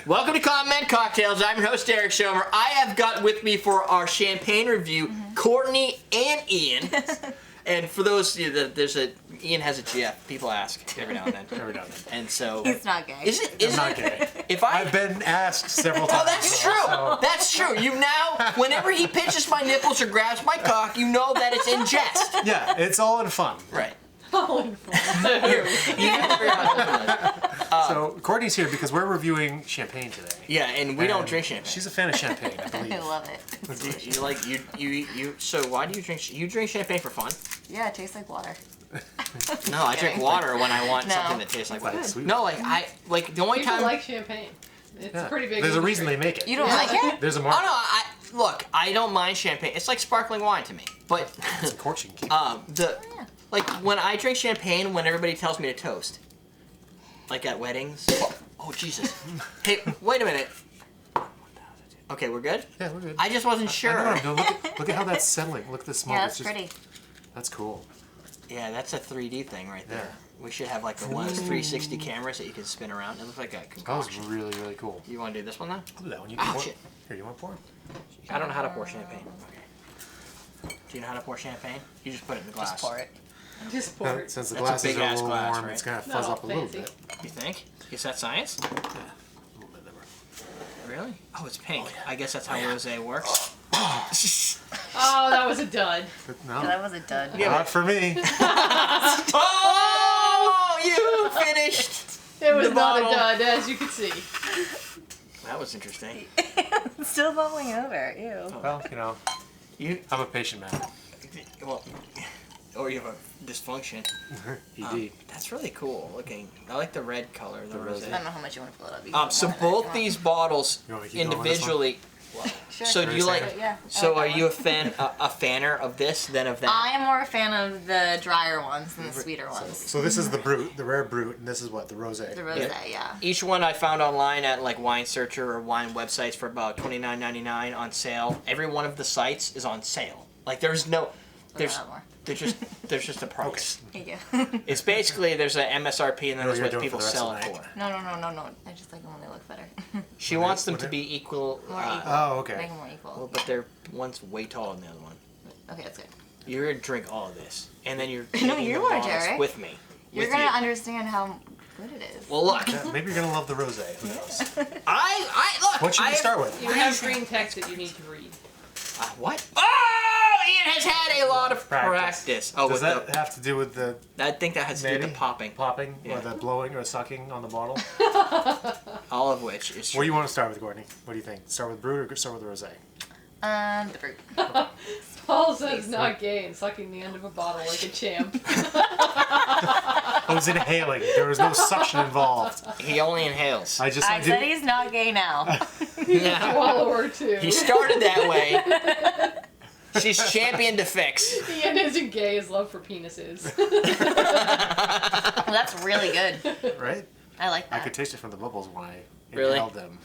Welcome to Comment Cocktails. I'm your host, Derrick Schommer. I have got with me for our champagne review, Courtney and Ian. And for those, Ian has a GF. People ask every now and then. And so he's not gay. Is it? I'm not gay. I've been asked several times. Oh, that's true. So. That's true. You now, whenever he pinches my nipples or grabs my cock, you know that it's in jest. Yeah, it's all in fun. Right. All in fun. So Courtney's here because we're reviewing champagne today. Yeah, and we don't drink champagne. She's a fan of champagne, I believe. I love it. So why do you drink? You drink champagne for fun? Yeah, it tastes like water. No, I drink water when I want something that tastes like water. No, the only People time like champagne. It's pretty big. There's a reason they make it. You don't like it? There's a market. Oh no, look, I don't mind champagne. It's like sparkling wine to me. But it's a cork you can keep. Like when I drink champagne, when everybody tells me to toast, like at weddings. Oh Jesus! Hey, wait a minute. Okay, we're good. Yeah, we're good. I just wasn't sure. I know, look at how that's settling. Look at the smoke. Yeah, that's pretty. That's cool. Yeah, that's a 3D thing right there. Yeah. We should have like one of those 360 cameras that you can spin around. It looks like a concoction. That was really, really cool. You want to do this one now? I'll do that one. You Oh, can pour. shit. Here, you want to pour? I don't know how to pour champagne. Okay. Do you know how to pour champagne? You just put it in the glass. Just pour it. Just pour it. Since the That's a glass is a big-ass little glass, warm, right? it's going to fuzz up a little fancy. bit. You think? Is that science? Yeah, a little bit dimmer. Really? Oh, it's pink. I guess that's how rosé works. Oh, that was a dud. No, Yeah, that was a dud. not for me. Oh, you finished. It was The not bottle. a dud, as you could see. That was interesting. It's still bubbling over. Ew. Well, I'm a patient man. Well, or you have a dysfunction. ED. That's really cool looking. I like the red color, the I rosé. don't know how much you want to fill it up. You can So put more in it if both you want. these bottles You want me to keep going with this individually. Sure. So do you like? Yeah. So I are like you a that one. fanner of this than of that? I am more a fan of the drier ones than the sweeter ones. So this is the Brut, the rare Brut, and this is what, the rosé. The rosé, yeah. Each one I found online at like Wine Searcher or wine websites for about $29.99 on sale. Every one of the sites is on sale. Like there's More. there's just a price. Here you go. It's basically there's an MSRP and then there's you're what doing people for the rest sell of it the night. for. No. I just like them when they look better. She wants them to be equal. More equal. Oh, okay. Make them more equal. But one's way taller than the other one. Okay, that's good. You're gonna drink all of this, and then you're No, taking you the are, bottles Derrick. with me. You're with gonna you. understand how good it is. Well, look, Yeah, maybe you're gonna love the rosé. Who knows? I look. What should I we start with? You have green text that you need to read. What? Oh, Ian has had a lot of practice. Oh, Does with that have to do with the I think that has to do with maybe the popping. popping, Yeah. or the blowing, or sucking on the bottle? All of which is. What do you want to start with, Courtney? What do you think? Start with Brut or start with the rosé? The Brut. Paul says not gay and sucking the end of a bottle like a champ. I was inhaling. There was no suction involved. He only inhales. I said he's not gay now. Yeah. Swallower too. He started that way. She's championed to fix. Ian isn't gay, his love for penises. Well, that's really good. Right? I like I that. could taste it from the bubbles when I Really? inhaled them.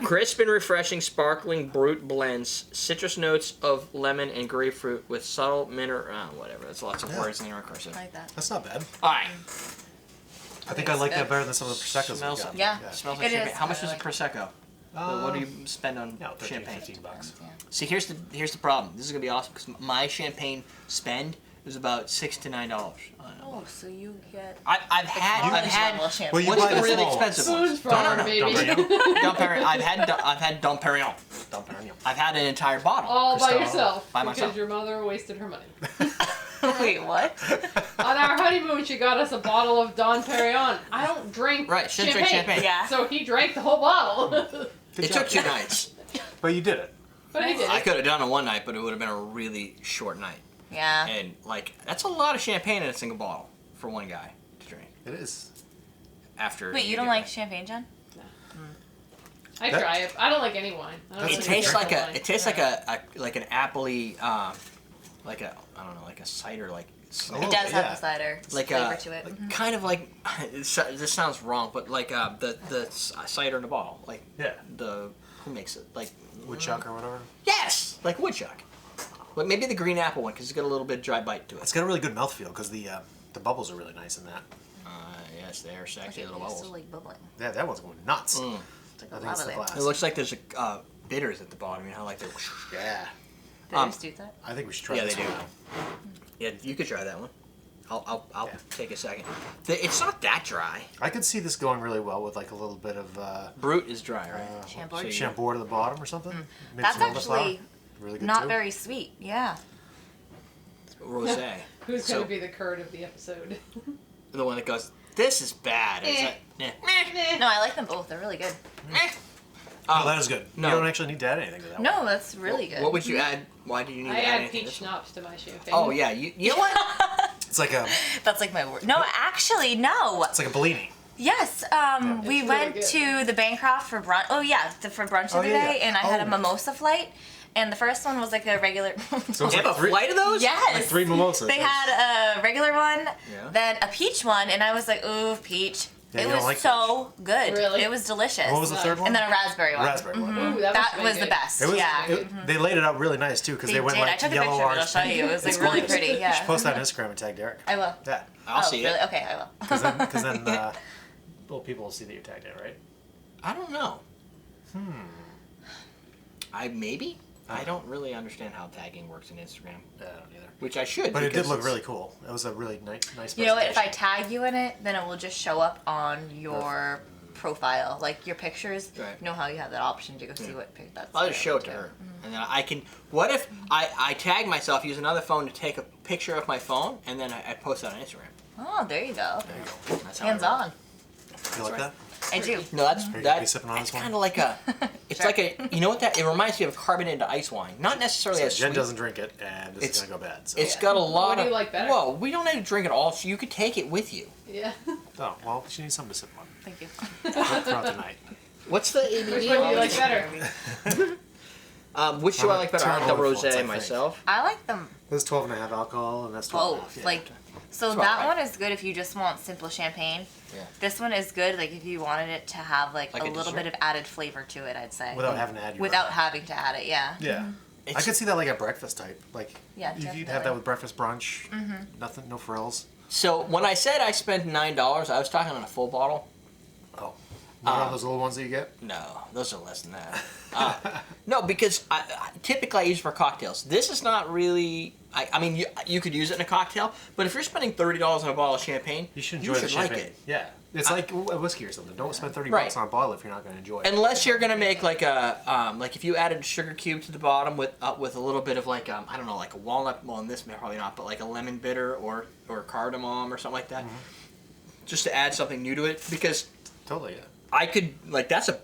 Crisp and refreshing sparkling Brut blends, citrus notes of lemon and grapefruit with subtle mineral. Whatever. That's lots of words in the recursive. I like that. That's not bad. All right. I think I like good. that better than some of the Prosecco's Smells- we got. Yeah. Smells like It champagne. is. How much I is a like prosecco? What do you spend on Yeah, 13, champagne? $15. Yeah. See, here's the problem. This is gonna be awesome because my champagne spend is about $6 to $9. Oh, so you get. I've had Champagne. Well, you what's buy the the really small ones. expensive Spoons ones? farm, No. baby. Dom Perignon. I've had Dom Perignon. I've had an entire bottle. All by Cristal. yourself. By because myself. your mother wasted her money. Wait, what? On our honeymoon, she got us a bottle of Dom Perignon. I don't drink Right, shouldn't drink champagne. Yeah. So he drank the whole bottle. It took 2 nights. But you did it. But he did. I could have done it one night, but it would have been a really short night. Yeah. And that's a lot of champagne in a single bottle for one guy to drink. It is. After. Wait, you don't get like back. champagne, Jen? I try it. I don't like any wine. I don't That's It like tastes any like a. wine. It tastes Yeah. like an appley, like a I don't know, like a cider, like. Oh, It does have yeah. a cider Like flavor to it. kind of like this sounds wrong, but like the cider in a bottle, like Yeah. who makes it, like Woodchuck or whatever. yes, like woodchuck, but maybe the green apple one because it's got a little bit of dry bite to it. It's got a really good mouthfeel because the bubbles are really nice in that. Yeah, Yes, they are sexy Okay, little they're bubbles. still like bubbling. Yeah, that one's going nuts. It's like I a think it's lava the there. glass. It looks like there's a bitters at the bottom. You know, like they're. Yeah. Did they just do that? I think we should try Yeah, this they do. one now. Yeah, you could try that one. I'll Yeah. take a second. It's not that dry. I could see this going really well with like a little bit of Brut is dry, right? Chambord? so you- Chambord at the bottom or something. Maybe That's some almond flour. actually Really good not too. very sweet. Yeah. Rosé. Who's So- gonna be the Kurt of the episode? The one that goes, this is bad. Is that, No, I like them both. They're really good. Oh, that is good. No. You don't actually need to add anything to that one. No, that's really good. What would you add? Why do you need I to add add anything to peach this one? schnapps to my champagne. Oh yeah, you know what? It's like a That's like my word. No, actually, no. it's like a Bellini. Yes, we It's went really to the Bancroft for brunch. Oh yeah, for brunch the other yeah, day, yeah. and I had a Oh. mimosa flight. And the first one was like a regular. So it's They have like a three, flight of those? Yes. like 3 mimosas. They had a regular one, Yeah. then a peach one, and I was like, ooh, peach. Yeah, it you was don't like so good. Really? It was delicious. What was the third one? And then a raspberry one. Raspberry one. Ooh, that, That must was be the good. best. It was. Yeah. They laid it out really nice too because They they went did. like I took a yellow picture of it. I'll orange. show you. It was like It's really gorgeous. pretty. You should Yeah. post that on Instagram and tag Derrick. I will. Yeah. I'll see really? it. Okay, I will. Because then well, people will see that you're tagged in, right? I don't know. Maybe. I don't really understand how tagging works in Instagram, Yeah, I don't either. which I should. But it did because look it's- really cool. It was a really nice. You know what? If I presentation. tag you in it, then it will just show up on your profile, like your pictures. Right. You know how you have that option to go see what pic that's. I'll just show it to her, and then I can. What if I tag myself, use another phone to take a picture of my phone, and then I post that on Instagram? Oh, there you go. There you go. That's how I Hands roll. on. You like that? I do. No, that's Are you gonna that. be sipping on It's this one? kind of like a. It's Sure. like a. You know what that? It reminds me of carbonated ice wine. Not necessarily So as Jen sweet. doesn't drink it, and this It's- is gonna go bad. So. It's got a lot What do of. you like better? Whoa, we don't need to drink it all. So you could take it with you. Yeah. Oh well, she needs something to sip on Thank you. throughout the night. What's the ABV? Which one do you like better? Which do I like better? I like the Terrible influence, I rosé think. myself. I like them There's 12.5 alcohol, and that's 12. both. Yeah. Like, so That's that right. one is good if you just want simple champagne. Yeah. This one is good, like if you wanted it to have like Like a a little dessert? bit of added flavor to it. I'd say Without having to add your without own. having to add it. Yeah. Yeah. I It's- could see that like a breakfast type. Like Yeah, you'd have definitely. that with breakfast brunch. Nothing, no frills. So when I said I spent $9, I was talking on a full bottle. Oh, not those little ones that you get. No, those are less than that. No, because typically I use for cocktails. This is not really. I mean, you could use it in a cocktail, but if you're spending $30 on a bottle of champagne, You should enjoy the like champagne. it. Yeah, it's like a whiskey or something. Don't spend 30 Right. bucks on a bottle if you're not going to enjoy it. Unless you're gonna make like a like if you added a sugar cube to the bottom with a little bit of like I don't know, like a walnut. Well, in this probably not, but like a lemon bitter or cardamom or something like that, just to add something new to it. Because Totally, yeah. I could like that's a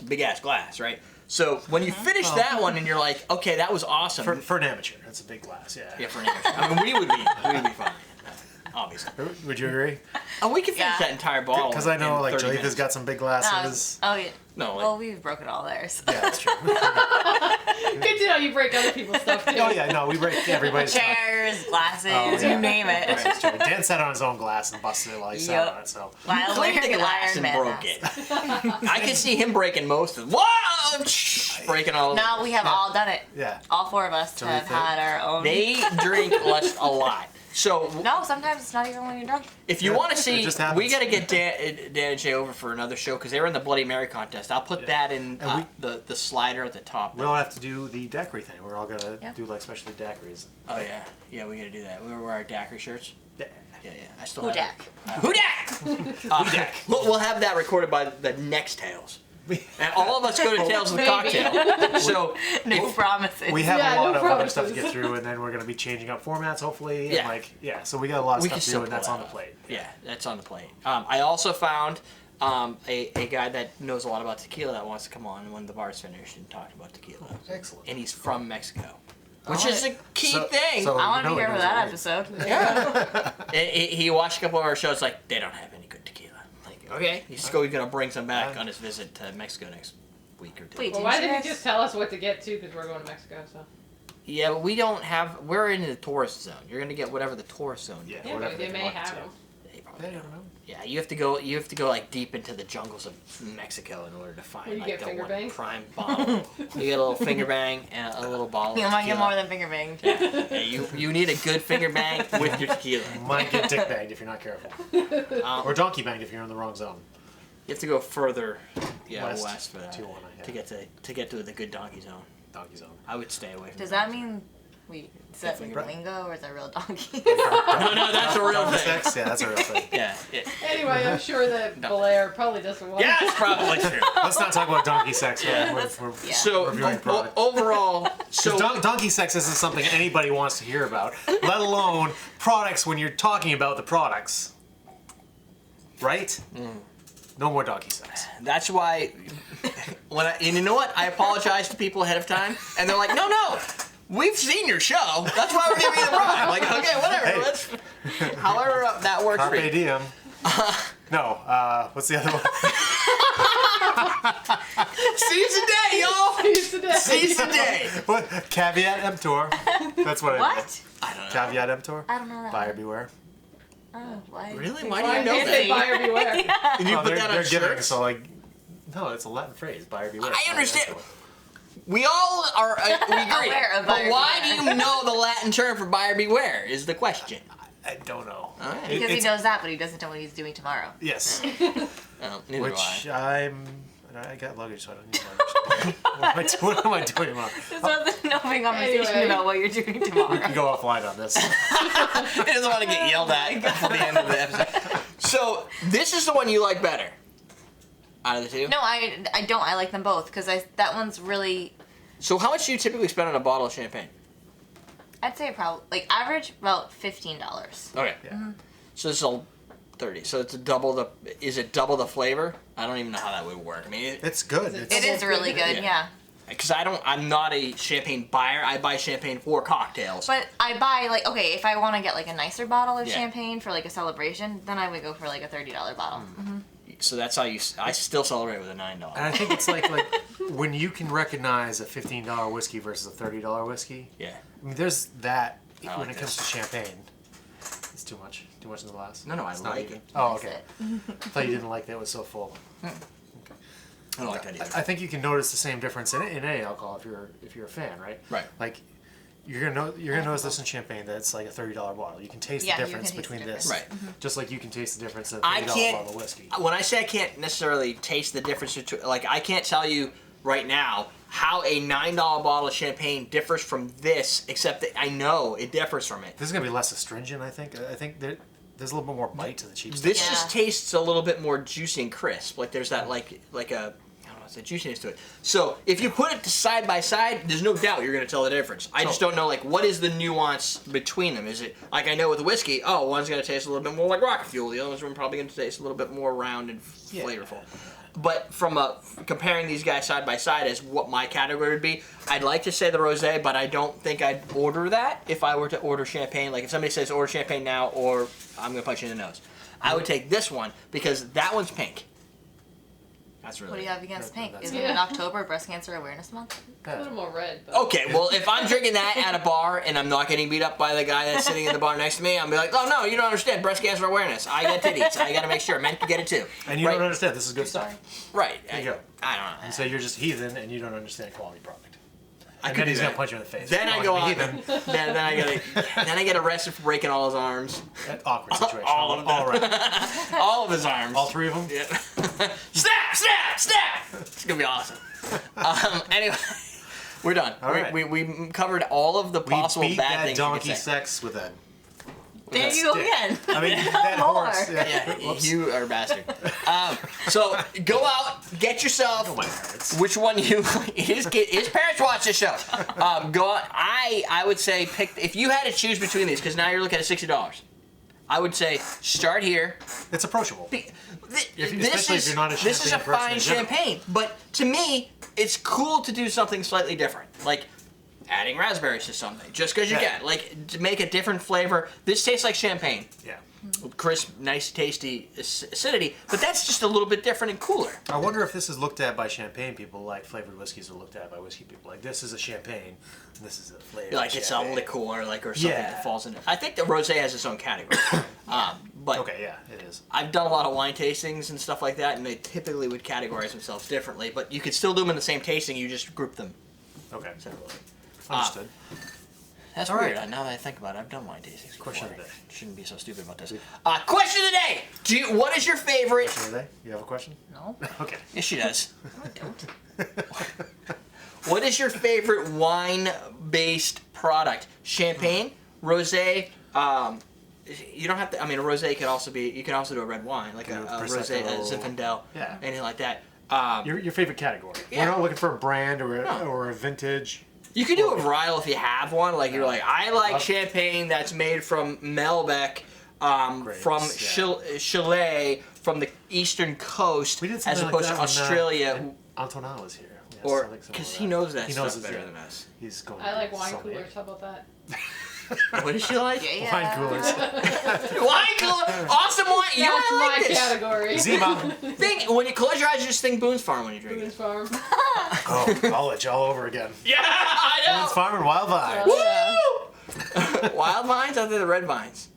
big ass glass, right? So when you finish that one and you're like, okay, that was awesome. For an amateur, that's a big glass. Yeah. Yeah, for an amateur. I mean, we would be fine, obviously. Would you agree? Oh, we could finish Yeah. that entire bottle. Because I know in like 30 Jalitha's minutes. got some big glasses. Oh yeah. No, like, Well, we've broken all theirs. Yeah, that's true. Good to know you break other people's stuff too. Oh yeah, no, we break everybody's. Chairs, glasses, Oh, yeah. you name it. Right, that's true. Dan sat on his own glass and busted it while he sat Yep. on it. So While cleaned the wearing glass Iron and Man broke mask. it. I can see him breaking most of it. Whoa! Breaking all. No, we have all done it. yeah. All four of us have Jalitha? had our own. They drink less a lot. So No, sometimes it's not even when you're drunk. if you Yeah, want to it see, just happens. we got to get Dan and Jay over for another show because they were in the Bloody Mary contest. I'll put that in And the slider at the top. We all have to do the daiquiri thing. We're all gonna Yeah. do like specialty daiquiris. Oh yeah, we got to do that. We wear our daiquiri shirts. Yeah. Yeah. I still Who have Dak? it. Who Dak? We'll have that recorded by the next Tales. And all of us go to Tales of the Maybe. Cocktail. So No promises. We have Yeah, a lot no of other stuff to promises. get through, and then we're gonna be changing up formats hopefully. Yeah. And like so we got a lot of we stuff can to still do, and pull that's that on the off. plate. Yeah, that's on the plate. I also found a guy that knows a lot about tequila that wants to come on when the bar's finished and talk about tequila. Excellent. And he's from Mexico, which Alright. is a key So- thing. so- I want to No, be it here for doesn't that work. episode. Yeah. he watched a couple of our shows. Like they don't have any good tequila. Like okay, he's gonna bring some back on his visit to Mexico next week or two. Wait, Well, why didn't you just tell us what to get to? Because we're going to Mexico, so. Yeah, but we don't have. We're in the tourist zone. You're gonna get whatever the tourist zone. Yeah, Yeah, whatever but they they may want have to. them. They probably Yeah, I don't. don't know. Yeah, you have to go like deep into the jungles of Mexico in order to find You like get the finger one banged? prime bottle. You get a little finger bang and a little bottle. You of might get tequila. more than finger banged. Yeah, you need a good finger bang with your tequila. You might get dick banged if you're not careful. Or donkey banged if you're in the wrong zone. You have to go further, west for that 2-1, yeah. to get to the good donkey zone. Donkey zone. I would stay away from. Does that mean is that Finger like lingo or is that real donkey? No, that's a real Donkey thing. sex? Yeah, that's a real thing. Yeah. Anyway, I'm sure that Belaire probably doesn't want. Yeah, it's probably true. Let's not talk about donkey sex. We're Yeah. So reviewing product. overall, so Donkey sex isn't something anybody wants to hear about, let alone products when you're talking about the products. Right? No more donkey sex. that's why and you know what? I apologize to people ahead of time, and they're like, no, we've seen your show. That's why we're giving you the product. Like, okay, whatever. Hey. Let's. However, that works for Carpe you. diem. No, what's the other one? Seize the day, y'all. Use today. Seize the day. What? Caveat emptor. That's what I meant. What? I don't know. Caveat emptor? I don't know that. Buyer beware. Oh, why? Really? Why Why do you know can't they that? buyer beware? Did you Oh, put they're that on they're giving, shirts? so like, no, it's a Latin phrase. Buyer beware. I understand. We all are. We agree. Aware of But buyer why do beware. you know the Latin term for buyer beware? Is the question. I don't know. All right. Because he It's- knows that, but he doesn't know what he's doing tomorrow. Yes. Oh, neither Which do I. I got luggage, so I don't need luggage. what am I doing tomorrow? There's no conversation Anyway. about what you're doing tomorrow. We can go offline on this. He doesn't want to get yelled at before the end of the episode. So this is the one you like better out of the two. No, I don't. I like them both because that one's really. So how much do you typically spend on a bottle of champagne? I'd say probably like average about $15. Okay. Yeah. So this is all 30. So it's double the. Is it double the flavor? I don't even know how that would work. I mean, It's good. It It's, It is really good, Yeah. yeah. because I'm not a champagne buyer. I buy champagne for cocktails. But I buy like okay, if I want to get like a nicer bottle of Yeah. champagne for like a celebration, then I would go for like a $30 bottle. So that's how you. I still celebrate with a $9. and I think it's like when you can recognize a $15 whiskey versus a $30 whiskey. Yeah. I mean, there's that I when like it comes this. to champagne. It's too much. Too much in the glass. No, I It's not like even- it. Oh, That's okay. it. I thought you didn't like that it was so full. I don't like that either. I think you can notice the same difference in any alcohol if you're a fan, right? Right. Like you're gonna notice this in champagne that it's like a $30 bottle. You can taste Yeah, the you difference can taste the between this, difference. just like you can taste the difference in a I $30 can't- bottle of whiskey. When I say I can't necessarily taste the difference between, like, I can't tell you right now how a $9 bottle of champagne differs from this, except that I know it differs from it. This is gonna be less astringent, I think. I think there's a little bit more bite to the cheap stuff. This Yeah. just tastes a little bit more juicy and crisp. Like there's that like a I don't know, it's a juiciness to it. So if you put it side by side, there's no doubt you're gonna tell the difference. I just don't know like what is the nuance between them. Is it like I know with whiskey? Oh, one's gonna taste a little bit more like rocket fuel. The other one's probably gonna taste a little bit more round and flavorful. But from comparing these guys side by side as what my category would be, I'd like to say the rosé, but I don't think I'd order that if I were to order champagne. Like if somebody says order champagne now, or I'm gonna punch you in the nose, I would take this one because that one's pink. That's really. What do you have against pink? That's- Is it in October Breast Cancer Awareness Month? Put them all red. But Okay, well, if I'm drinking that at a bar and I'm not getting beat up by the guy that's sitting in the bar next to me, I'm be like, oh no, you don't understand breast cancer awareness. I got titties. I gotta make sure men can get it too. And you right? don't understand. This is good stuff. Right. There you go. I don't know. And so you're just heathen and you don't understand quality product. I And could then do he's that. gonna punch you in the face. Then I Oh, go you're a out. heathen. Then I get arrested for breaking all his arms, That awkward situation. All of them. all right. all of his arms. All three of them. Yeah. Snap! Snap! Snap! It's gonna be awesome. Anyway, we're done. All right. We covered all of the We possible beat bad that things you donkey could say. sex with that. There That's you go dick. again. I mean, that More. horse. Yeah, Whoops. you are a bastard. So go out, get yourself. Oh, my parents. Which one you? His parents watch this show. Go out. I would say pick if you had to choose between these because now you're looking at $60. I would say start here. It's approachable. This Especially if you're not a is a champagne person fine in general. champagne, but to me, it's cool to do something slightly different, like adding raspberries to something, just because you Yeah. can, like to make a different flavor. This tastes like champagne. Yeah. Crisp, nice, tasty acidity, but that's just a little bit different and cooler. I wonder if this is looked at by champagne people like flavored whiskeys are looked at by whiskey people. Like this is a champagne, and this is a flavor. Like it's a champagne. liqueur, like or something Yeah. that falls in it. I think the rosé has its own category. But Okay, yeah, it is. I've done a lot of wine tastings and stuff like that, and they typically would categorize themselves differently. But you could still do them in the same tasting. You just group them Okay, separately. understood. That's All weird. right. Now that I think about it, I've done wine tastings. Question before. of the day. Shouldn't be so stupid about this. Question of the day. What is your favorite? Question of the day? You have a question? No, Okay. Yes, she does. I don't. What is your favorite wine-based product? Champagne, rosé. You don't have to. I mean, a rosé could also be. You can also do a red wine, like a rosé, a Prosecco. Zinfandel, Yeah. anything like that. Your favorite category. Yeah. We're not looking for a brand or No. or a vintage. You can do a varietal if you have one. Like you're like, I like Love- champagne that's made from Malbec, Grapes, from yeah. Chile, from the eastern coast, We did as something opposed like to that Australia, when Antonal was here. We had or something similar because to he that. knows that He stuff knows his- better yeah. than us. He's going. I like wine sommelier. coolers. How about that? What does she like? Yeah. Wine coolers. Wine cooler, awesome wine. You That's don't my like this. category. Zima. Think when you close your eyes, you just think Boone's Farm when you drink Boone's it. Farm. Oh, college all over again. Yeah, I Boone's know. Farm and Wild Vine. Yeah. Wild vines, I think the red vines.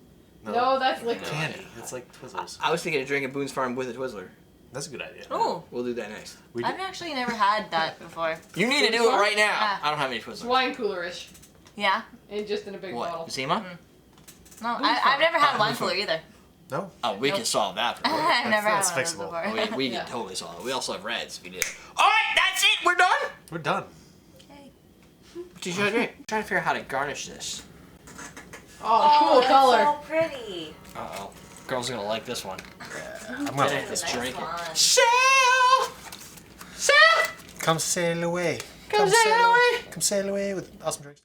No, that's liquid. Candy. It's like Twizzlers. I was thinking of drinking Boone's Farm with a Twizzler. That's a good idea. Oh, We'll do that next. We I've did, actually never had that before. You need to do it right now. Yeah. I don't have any It's Twizzlers. wine coolerish. Yeah. And just in a big bottle. What? Zima? No, I've never had wine Boone's Farm. cooler either. no. Oh, we Nope. can solve that. For I've never that's had one of those fixable. before. we Yeah. can totally solve it. We also have reds if we did it. All right, that's it. We're done. We're done. Okay. What did you drink? I'm trying to figure out how to garnish this. Oh, cool that's color. so pretty. Uh-oh. Girl's gonna like this one. I'm gonna Yeah. like this. Let's drink it. one. Sail! Sail! Come sail away. Come sail away. Come sail away with awesome drinks.